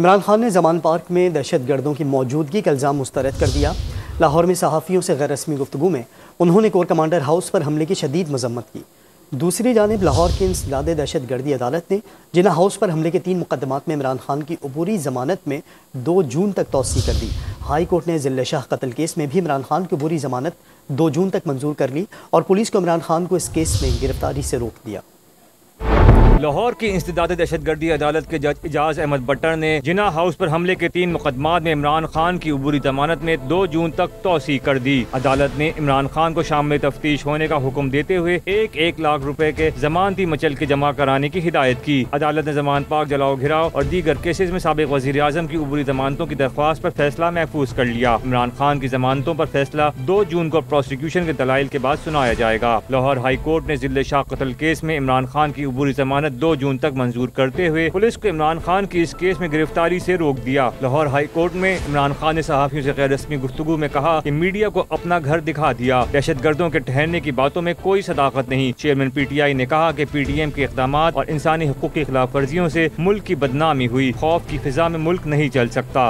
عمران خان نے زمان پارک میں دہشت گردوں کی موجودگی کا الزام مسترد کر دیا۔ لاہور میں صحافیوں سے غیر رسمی گفتگو میں انہوں نے کور کمانڈر ہاؤس پر حملے کی شدید مذمت کی۔ دوسری جانب لاہور کی انسداد دہشت گردی عدالت نے جناح ہاؤس پر حملے کے 3 مقدمات میں عمران خان کی عبوری ضمانت میں 2 جون تک توسیع کر دی۔ ہائی کورٹ نے ذل شاہ قتل کیس میں بھی عمران خان کی عبوری ضمانت 2 جون تک منظور کر لی اور پولیس کو عمران خان کو اس کیس میں گرفتاری سے روک دیا۔ لاہور کی انسداد دہشت گردی عدالت کے جج اعجاز احمد بٹر نے جناح ہاؤس پر حملے کے 3 مقدمات میں عمران خان کی عبوری ضمانت میں 2 جون تک توسیع کر دی۔ عدالت نے عمران خان کو شام میں تفتیش ہونے کا حکم دیتے ہوئے 1 لاکھ روپے کے ضمانتی مچل کے جمع کرانے کی ہدایت کی۔ عدالت نے زمان پاک جلاؤ گھراؤ اور دیگر کیسز میں سابق وزیر اعظم کی عبوری ضمانتوں کی درخواست پر فیصلہ محفوظ کر لیا۔ عمران خان کی ضمانتوں پر فیصلہ 2 جون کو پروسیکیوشن کے دلائل کے بعد سنایا جائے گا۔ لاہور ہائی کورٹ نے ذل شاہ قتل کیس میں عمران خان کی عبوری ضمانت 2 جون تک منظور کرتے ہوئے پولیس کو عمران خان کی اس کیس میں گرفتاری سے روک دیا۔ لاہور ہائی کورٹ میں عمران خان نے صحافیوں سے غیر رسمی گفتگو میں کہا کہ میڈیا کو اپنا گھر دکھا دیا، دہشت گردوں کے ٹھہرنے کی باتوں میں کوئی صداقت نہیں۔ چیئرمین پی ٹی آئی نے کہا کہ پی ڈی ایم کے اقدامات اور انسانی حقوق کی خلاف ورزیوں سے ملک کی بدنامی ہوئی، خوف کی فضا میں ملک نہیں چل سکتا۔